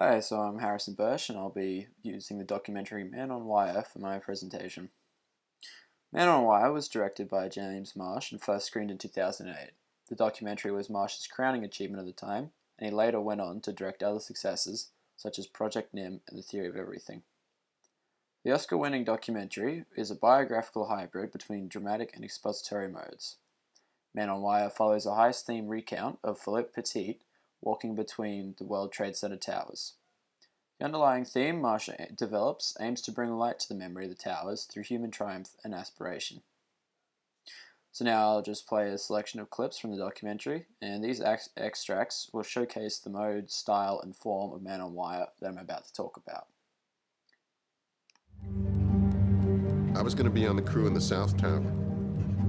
Hi, so I'm Harrison Birch and I'll be using the documentary Man on Wire for my presentation. Man on Wire was directed by James Marsh and first screened in 2008. The documentary was Marsh's crowning achievement of the time, and he later went on to direct other successes such as Project Nim and The Theory of Everything. The Oscar-winning documentary is a biographical hybrid between dramatic and expository modes. Man on Wire follows a heist-themed recount of Philippe Petit walking between the World Trade Center towers. The underlying theme Marsh develops aims to bring light to the memory of the towers through human triumph and aspiration. So now I'll just play a selection of clips from the documentary, and these extracts will showcase the mode, style, and form of Man on Wire that I'm about to talk about. I was going to be on the crew in the South Tower.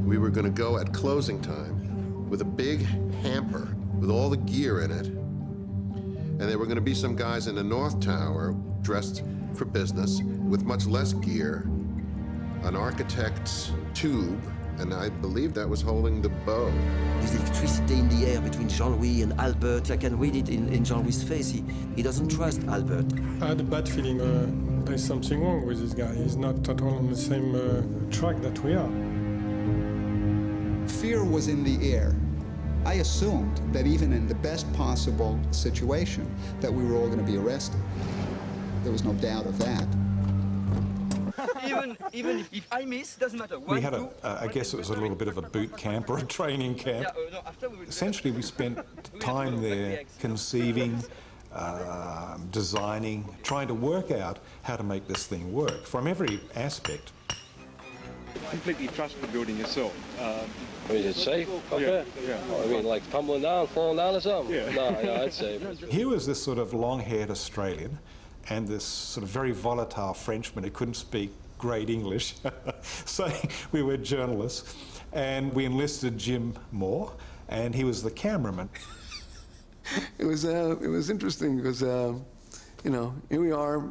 We were going to go at closing time with a big hamper with all the gear in it. And there were going to be some guys in the North Tower dressed for business with much less gear, an architect's tube, and I believe that was holding the bow. There's electricity in the air between Jean-Louis and Albert. I can read it in Jean-Louis' face. He doesn't trust Albert. I had a bad feeling there's something wrong with this guy. He's not at all on the same track that we are. Fear was in the air. I assumed that even in the best possible situation, that we were all going to be arrested. There was no doubt of that. even if I miss, doesn't matter. We had I guess it was a little bit of a boot camp or a training camp. Essentially, we spent time there conceiving, designing, trying to work out how to make this thing work from every aspect. Completely trust the building yourself. Is it safe up there? Yeah. I mean, like tumbling down, falling down or something? Yeah. No, it's safe. Here was this sort of long-haired Australian and this sort of very volatile Frenchman who couldn't speak great English, saying we were journalists, and we enlisted Jim Moore, and he was the cameraman. It was interesting because, here we are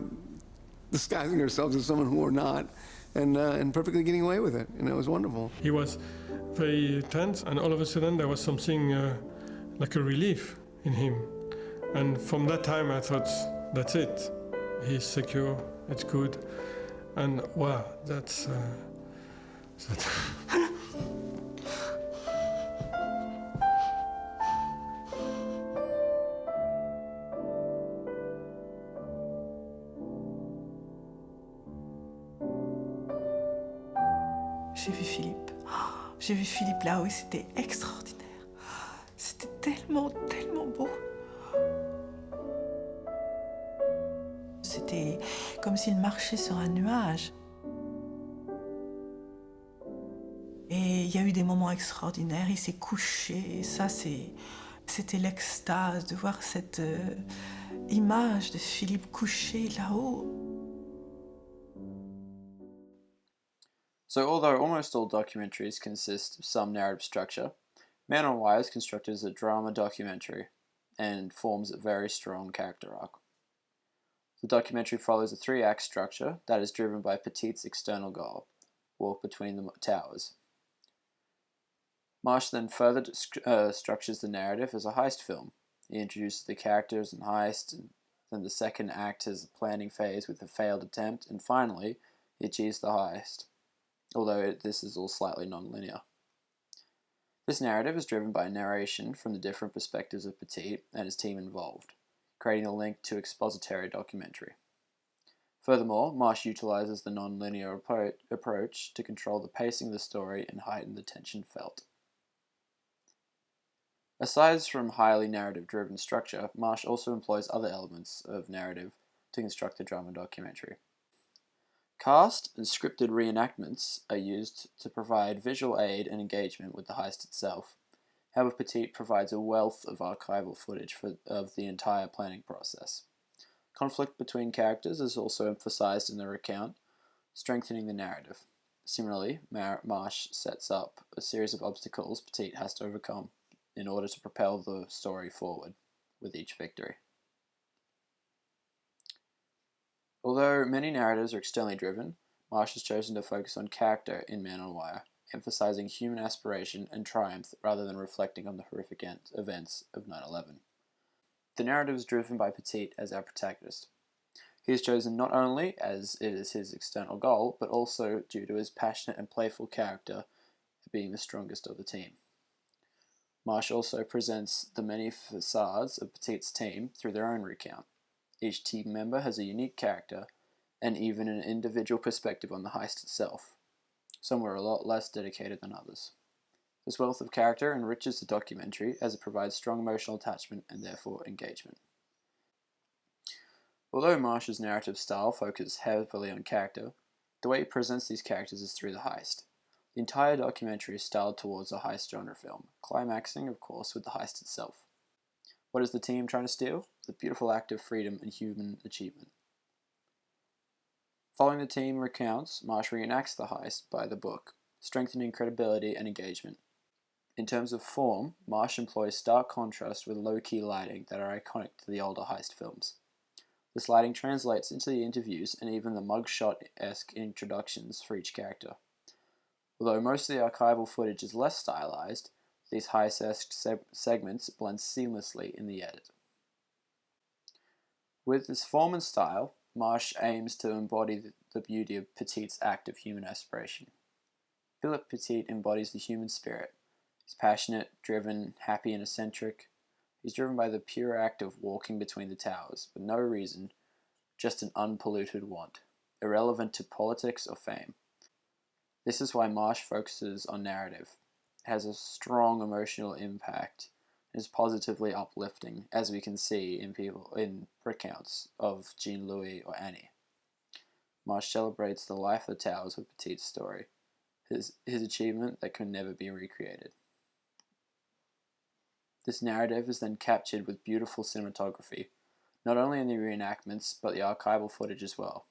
disguising ourselves as someone who we're not, and perfectly getting away with it. It was wonderful. He was very tense, and all of a sudden there was something like a relief in him. And from that time I thought, that's it. He's secure, it's good. And wow, that's... J'ai vu Philippe. J'ai vu Philippe là-haut et c'était extraordinaire. C'était tellement, tellement beau. C'était comme s'il marchait sur un nuage. Et il y a eu des moments extraordinaires. Il s'est couché et ça, c'était l'extase de voir cette image de Philippe couché là-haut. So although almost all documentaries consist of some narrative structure, Man on Wire is constructed as a drama documentary and forms a very strong character arc. The documentary follows a three-act structure that is driven by Petit's external goal, walk between the towers. Marsh then further structures the narrative as a heist film. He introduces the characters and heist, and then the second act has a planning phase with a failed attempt, and finally, he achieves the heist, although this is all slightly non-linear. This narrative is driven by narration from the different perspectives of Petit and his team involved, creating a link to expository documentary. Furthermore, Marsh utilizes the non-linear approach to control the pacing of the story and heighten the tension felt. Aside from highly narrative-driven structure, Marsh also employs other elements of narrative to construct the drama documentary. Cast and scripted reenactments are used to provide visual aid and engagement with the heist itself. However, Petit provides a wealth of archival footage of the entire planning process. Conflict between characters is also emphasized in the recount, strengthening the narrative. Similarly, Marsh sets up a series of obstacles Petit has to overcome in order to propel the story forward with each victory. Although many narratives are externally driven, Marsh has chosen to focus on character in Man on Wire, emphasizing human aspiration and triumph rather than reflecting on the horrific events of 9/11. The narrative is driven by Petit as our protagonist. He is chosen not only as it is his external goal, but also due to his passionate and playful character being the strongest of the team. Marsh also presents the many facades of Petit's team through their own recount. Each team member has a unique character and even an individual perspective on the heist itself. Some were a lot less dedicated than others. This wealth of character enriches the documentary as it provides strong emotional attachment and therefore engagement. Although Marsh's narrative style focuses heavily on character, the way he presents these characters is through the heist. The entire documentary is styled towards a heist genre film, climaxing, of course, with the heist itself. What is the team trying to steal? The beautiful act of freedom and human achievement. Following the team recounts, Marsh reenacts the heist by the book, strengthening credibility and engagement. In terms of form, Marsh employs stark contrast with low-key lighting that are iconic to the older heist films. This lighting translates into the interviews and even the mugshot-esque introductions for each character. Although most of the archival footage is less stylized, these heist-esque segments blend seamlessly in the edit. With this form and style, Marsh aims to embody the beauty of Petit's act of human aspiration. Philip Petit embodies the human spirit. He's passionate, driven, happy, and eccentric. He's driven by the pure act of walking between the towers, with no reason, just an unpolluted want, irrelevant to politics or fame. This is why Marsh focuses on narrative. It has a strong emotional impact and is positively uplifting, as we can see in recounts of Jean Louis or Annie. Marsh celebrates the life of the towers with Petit's story, his achievement that can never be recreated. This narrative is then captured with beautiful cinematography, not only in the reenactments, but the archival footage as well.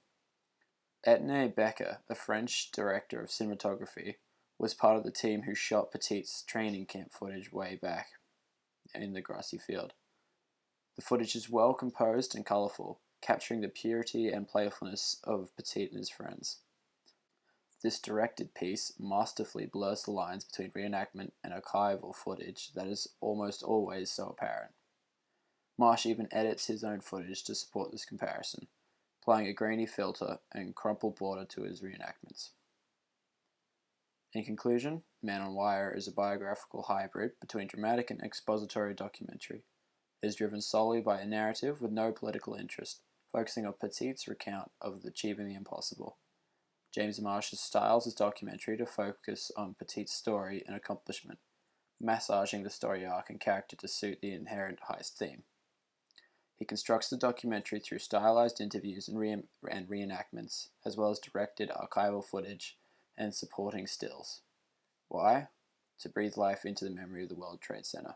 Etienne Becker, a French director of cinematography, was part of the team who shot Petit's training camp footage way back in the grassy field. The footage is well composed and colourful, capturing the purity and playfulness of Petit and his friends. This directed piece masterfully blurs the lines between reenactment and archival footage that is almost always so apparent. Marsh even edits his own footage to support this comparison, applying a grainy filter and crumpled border to his reenactments. In conclusion, Man on Wire is a biographical hybrid between dramatic and expository documentary. It is driven solely by a narrative with no political interest, focusing on Petit's recount of achieving the impossible. James Marsh styles his documentary to focus on Petit's story and accomplishment, massaging the story arc and character to suit the inherent heist theme. He constructs the documentary through stylized interviews and reenactments, as well as directed archival footage and supporting stills. Why? To breathe life into the memory of the World Trade Center.